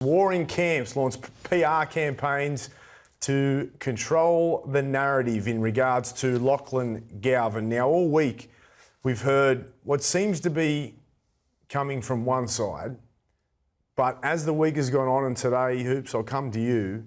Warring camps launched PR campaigns to control the narrative in regards to Lachlan Galvin. Now, all week we've heard what seems to be coming from one side, but as the week has gone on, and today, Hoops, I'll come to you,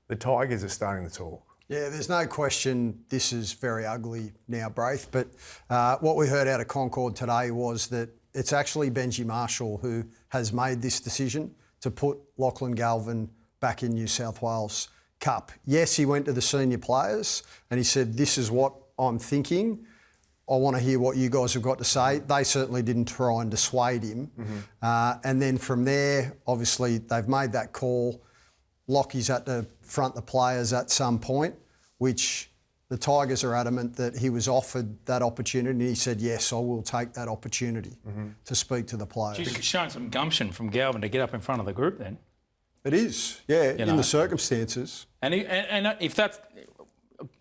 the Tigers are starting to talk. Yeah, there's no question this is very ugly now, Braith, but what we heard out of Concord today was that it's actually Benji Marshall who has made this decision to put Lachlan Galvin back in New South Wales Cup. Yes, he went to the senior players and he said, this is what I'm thinking. I want to hear what you guys have got to say. They certainly didn't try and dissuade him. And then from there, obviously, they've made that call. Lockie's had to front the players at some point, which the Tigers are adamant that he was offered that opportunity and he said, yes, I will take that opportunity to speak to the players. Geez, it's showing some gumption from Galvin to get up in front of the group then. It is, yeah, in the circumstances. And if that's...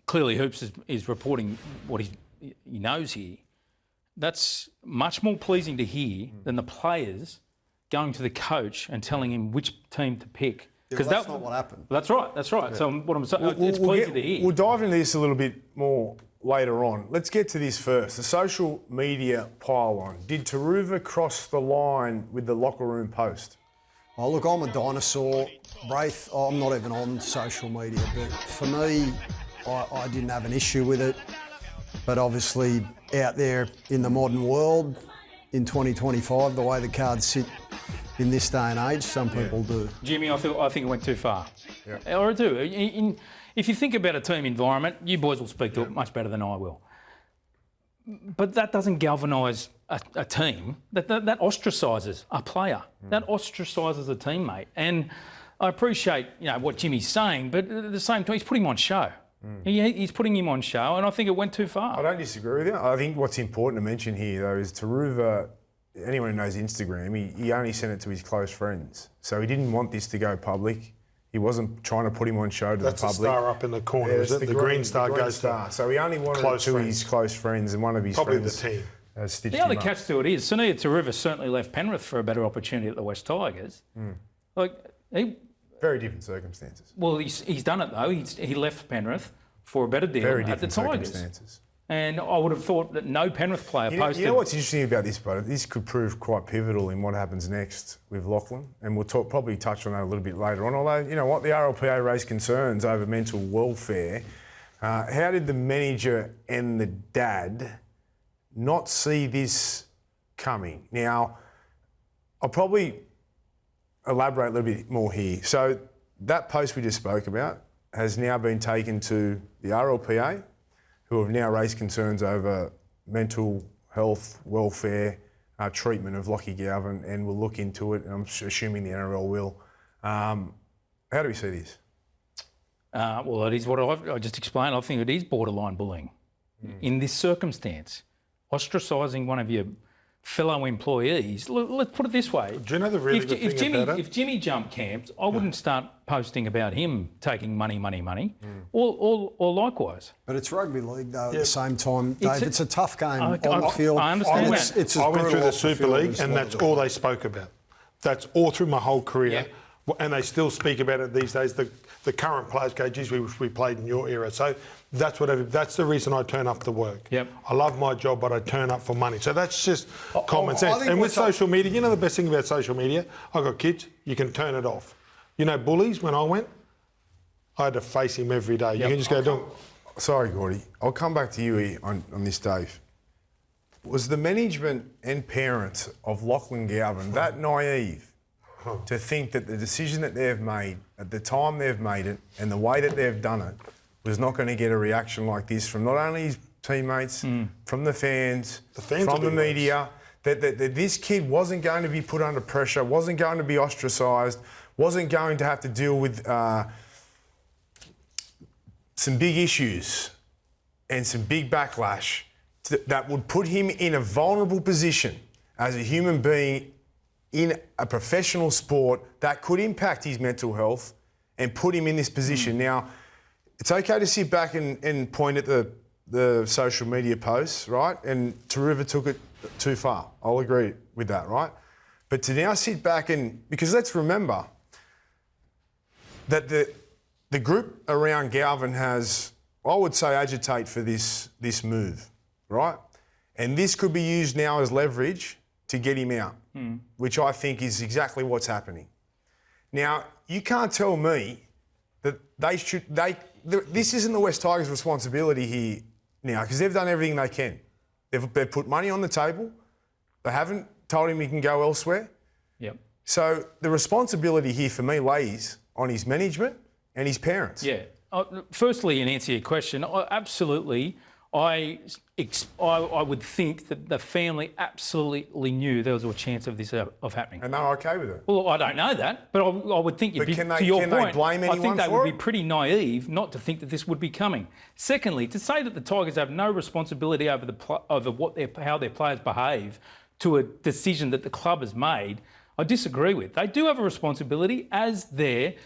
Clearly Hoops is reporting what he knows here. That's much more pleasing to hear than the players going to the coach and telling him which team to pick. Because that's not what happened. That's right. Yeah. So what I'm saying, it's pleasing to hear. We'll dive into this a little bit more later on. Let's get to this first. The social media pile-on. Did Taruva cross the line with the locker room post? Oh, look, I'm a dinosaur. Braith, I'm not even on social media, but for me, I didn't have an issue with it. But obviously, out there in the modern world, in 2025, the way the cards sit in this day and age, some people do. Jimmy, I think it went too far. Yeah. Or I do. If you think about a team environment, you boys will speak to it much better than I will. But that doesn't galvanise a team. That ostracises a player. That ostracises a teammate. And I appreciate what Jimmy's saying, but at the same time, he's putting him on show. He's putting him on show, and I think it went too far. I don't disagree with you. I think what's important to mention here, though, is Taruva, anyone who knows Instagram, he only sent it to his close friends. So he didn't want this to go public. He wasn't trying to put him on show to the public. That's the star up in the corner, is it? The green star goes to So he only wanted it to his close friends, and one of his friends... Probably the team. The other catch to it is, Sania Taruva certainly left Penrith for a better opportunity at the West Tigers. Very different circumstances. Well, he's done it, though. He left Penrith for a better deal at the Tigers. Circumstances. And I would have thought that no Penrith player posted... You know what's interesting about this, brother? This could prove quite pivotal in what happens next with Lachlan, and we'll probably touch on that a little bit later on. Although, you know what, the RLPA raised concerns over mental welfare. How did the manager and the dad not see this coming? Now, I'll probably elaborate a little bit more here. So that post we just spoke about has now been taken to the RLPA, who have now raised concerns over mental health, welfare, treatment of Lachie Galvin, and we'll look into it, and I'm assuming the NRL will. How do we see this? Well, it is what I just explained. I think it is borderline bullying. In this circumstance, ostracising one of your fellow employees. Let's put it this way. Do you know the really good thing about it? If Jimmy jumped camps, I wouldn't start posting about him taking money, or likewise. But it's rugby league, though, at the same time, Dave. It's a tough game on the field. I understand that. I went through the Super League, and that's all they spoke about. That's all through my whole career. Yep. And they still speak about it these days. The current players go, geez, we wish we played in your era. So that's the reason I turn up to work. Yep. I love my job, but I turn up for money. So that's just common sense. And with social media, you know the best thing about social media? I've got kids, you can turn it off. You know, bullies, when I went, I had to face him every day. You can just go do it. Sorry, Gordy. I'll come back to you here on this, Dave. Was the management and parents of Lachlan Galvin that naive to think that the decision that they've made, at the time they've made it, and the way that they've done it, was not going to get a reaction like this from not only his teammates, from the fans from the media, that this kid wasn't going to be put under pressure, wasn't going to be ostracised, wasn't going to have to deal with some big issues and some big backlash that would put him in a vulnerable position as a human being in a professional sport that could impact his mental health and put him in this position. Now, it's okay to sit back and point at the social media posts, right? And Taruva took it too far. I'll agree with that, right? But to now sit back because let's remember, that the group around Galvin has, I would say, agitate for this move, right? And this could be used now as leverage to get him out, which I think is exactly what's happening. Now, you can't tell me that this isn't the West Tigers' responsibility here now, because they've done everything they can. They've put money on the table. They haven't told him he can go elsewhere. Yep. So the responsibility here for me lays on his management and his parents. Yeah. Firstly, in answer to your question, I would think that the family absolutely knew there was a chance of this of happening. And they're okay with it. Well, I don't know that, but I would think you'd be, can they, to your can point, they blame anyone I think they for would it? be pretty naive not to think that this would be coming. Secondly, to say that the Tigers have no responsibility over how their players behave to a decision that the club has made, I disagree with. They do have a responsibility as the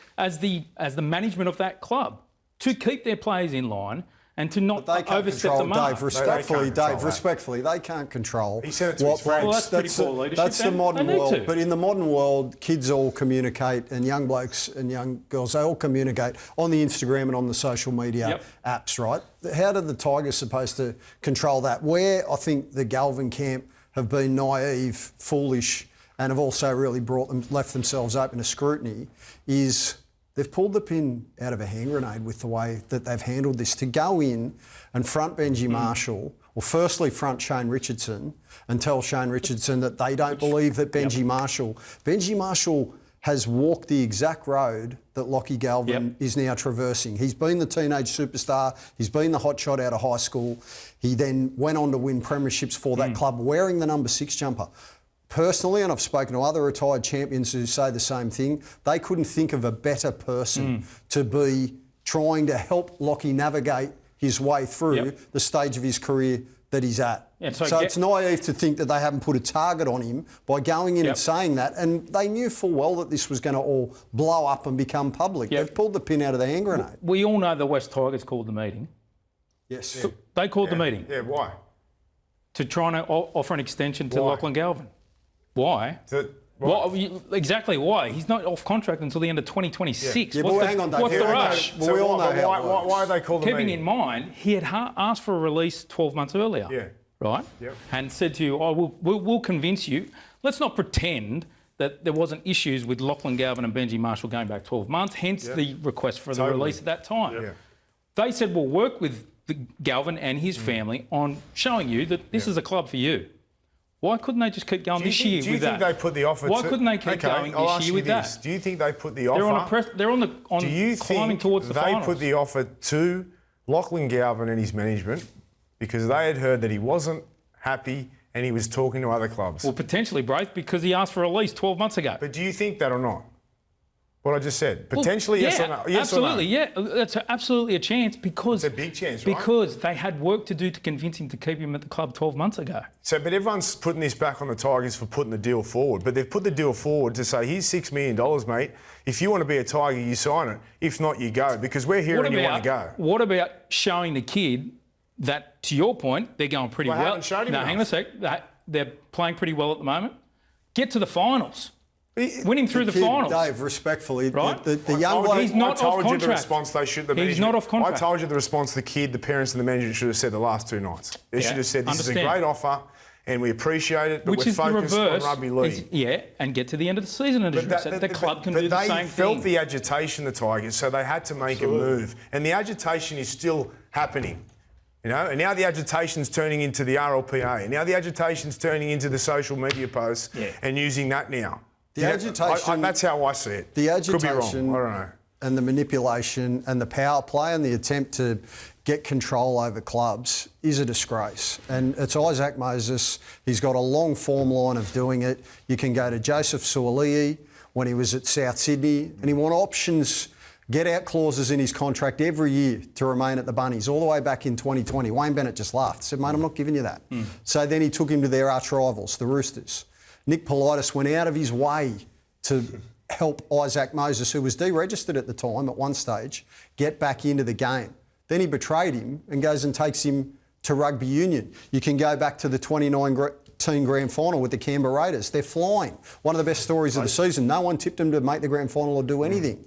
management of that club to keep their players in line and to not overstep the mark. Dave, respectfully, they can't control. He said it to his friends. Well, that's pretty poor leadership. That's the then. modern They need world. to. But in the modern world, kids all communicate, and young blokes and young girls, they all communicate on the Instagram and on the social media apps, right? How are the Tigers supposed to control that? Where I think the Galvin camp have been naive, foolish, and have also really left themselves open to scrutiny is they've pulled the pin out of a hand grenade with the way that they've handled this. To go in and front Benji Marshall, or firstly front Shane Richardson and tell Shane Richardson that they don't believe that Benji Marshall has walked the exact road that Lachie Galvin is now traversing. He's been the teenage superstar. He's been the hotshot out of high school. He then went on to win premierships for that club wearing the number 6 jumper. Personally, and I've spoken to other retired champions who say the same thing, they couldn't think of a better person to be trying to help Lachie navigate his way through the stage of his career that he's at. Yeah, so it's naive to think that they haven't put a target on him by going in and saying that. And they knew full well that this was going to all blow up and become public. They've pulled the pin out of the hand grenade. We all know the West Tigers called the meeting. Yes. Yeah. They called the meeting. Yeah, why? To try and offer an extension to Lachlan Galvin. Why? Exactly why? He's not off contract until the end of 2026. Yeah, but hang on, Dave. What's the rush? Well, we all know how it works. Why they call the meeting? Keeping in mind, he had asked for a release 12 months earlier. Yeah. Right? Yep. And said to you, we'll convince you. Let's not pretend that there wasn't issues with Lachlan Galvin and Benji Marshall going back 12 months, hence the request for the release at that time. Yep. They said, we'll work with Galvin and his family on showing you that this is a club for you. Why couldn't they just keep going this year with that? Do you think they put the offer? Why couldn't they keep going this year with that? Do you think they put the offer? They're on climbing towards the finals. They put the offer to Lachlan Galvin and his management because they had heard that he wasn't happy and he was talking to other clubs? Well, potentially, Braith, because he asked for a release 12 months ago. But do you think that or not? What I just said. Potentially, yes or no? Yes absolutely, or no? yeah. That's absolutely a chance because... It's a big chance, right? Because they had work to do to convince him to keep him at the club 12 months ago. So, but everyone's putting this back on the Tigers for putting the deal forward. But they've put the deal forward to say, here's $6 million, mate. If you want to be a Tiger, you sign it. If not, you go. Because we're here and you want to go. What about showing the kid that, to your point, they're going pretty well? Haven't shown him enough. Hang on a sec. They're playing pretty well at the moment. Get to the finals. Win him through the finals. Dave, respectfully, right? the young bloke... He's not off contract. I told you the response they should... He's not off contract. I told you the response the kid, the parents and the manager should have said the last 2 nights. They should have said, this is a great offer and we appreciate it, but we're focused on rugby league. And get to the end of the season and the club can do the same thing. They felt the agitation, the Tigers, so they had to make a move. And the agitation is still happening. You know, and now the agitation's turning into the RLPA. And now the agitation's turning into the social media posts and using that now. The agitation... that's how I see it. The agitation... Could be wrong. I don't know. And the manipulation and the power play and the attempt to get control over clubs is a disgrace. And it's Isaac Moses. He's got a long form line of doing it. You can go to Joseph Suaalii when he was at South Sydney and he won options, get-out clauses in his contract every year to remain at the Bunnies, all the way back in 2020. Wayne Bennett just laughed, said, mate, I'm not giving you that. So then he took him to their arch rivals, the Roosters. Nick Politis went out of his way to help Isaac Moses, who was deregistered at the time at one stage, get back into the game. Then he betrayed him and goes and takes him to rugby union. You can go back to the 29 grand final with the Canberra Raiders. They're flying. One of the best stories of the season. No one tipped them to make the grand final or do anything.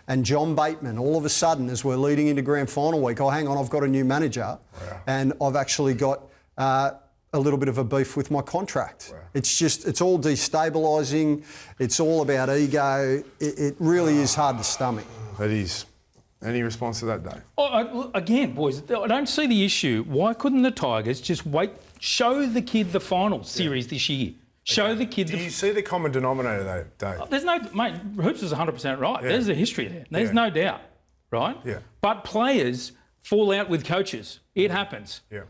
And John Bateman, all of a sudden, as we're leading into grand final week, oh, hang on, I've got a new manager and I've actually got a little bit of a beef with my contract. Wow. It's all destabilising. It's all about ego. It really is hard to stomach. It is. Any response to that, Dave? Again, boys, I don't see the issue. Why couldn't the Tigers just show the kid the final series this year? Show the kid. Do you see the common denominator, though, Dave? There's no, mate. Hoops is 100% right. Yeah. There's a history there. There's no doubt, right? Yeah. But players fall out with coaches. It happens. Yeah.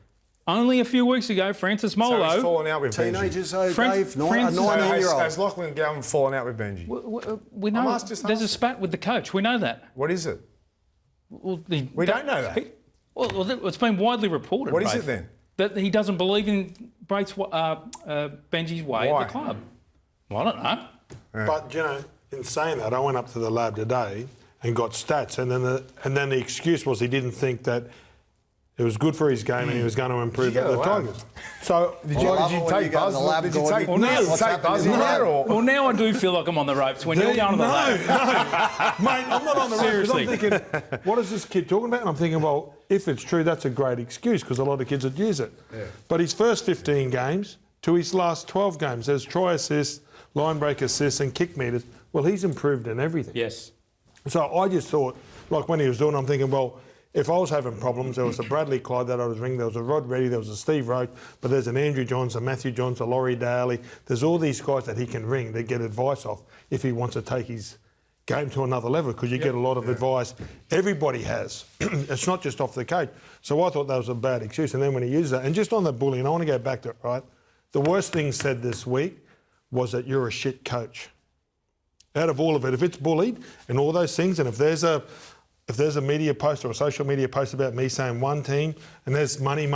Only a few weeks ago, Francis Molo. So he's fallen out with teenagers, Benji. Dave. 9-year-old. Has Lachlan Galvin fallen out with Benji? We know there's a spat with the coach. We know that. What is it? Well, we don't know that. Well, it's been widely reported. What is it then? That he doesn't believe in Benji's way at the club. Well, I don't know. Yeah. But, you know, in saying that, I went up to the lab today and got stats, and then the excuse was he didn't think that it was good for his game and he was going to improve at the Tigers. So did you take Buzz? Did you take Buzz in there? Well, now I do feel like I'm on the ropes when you're going to the lab. No, mate, I'm not on the ropes. Seriously. I'm thinking, what is this kid talking about? And I'm thinking, well, if it's true, that's a great excuse because a lot of kids would use it. Yeah. But his first 15 games to his last 12 games, there's try assists, line break assists and kick meters. Well, he's improved in everything. Yes. So I just thought, like when he was doing, I'm thinking, well, if I was having problems, there was a Bradley Clyde that I was ringing, there was a Rod Reddy, there was a Steve Roach, but there's an Andrew Johns, a Matthew Johns, a Laurie Daly. There's all these guys that he can ring that get advice off if he wants to take his game to another level because you get a lot of advice. Everybody has. It's not just off the coach. So I thought that was a bad excuse. And then when he used that, and just on the bullying, I want to go back to it, right? The worst thing said this week was that you're a shit coach. Out of all of it, if it's bullied and all those things, and if there's a media post or a social media post about me saying one team and there's money,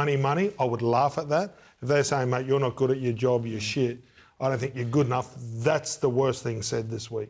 I would laugh at that. If they're saying, mate, you're not good at your job, you're shit, I don't think you're good enough, that's the worst thing said this week.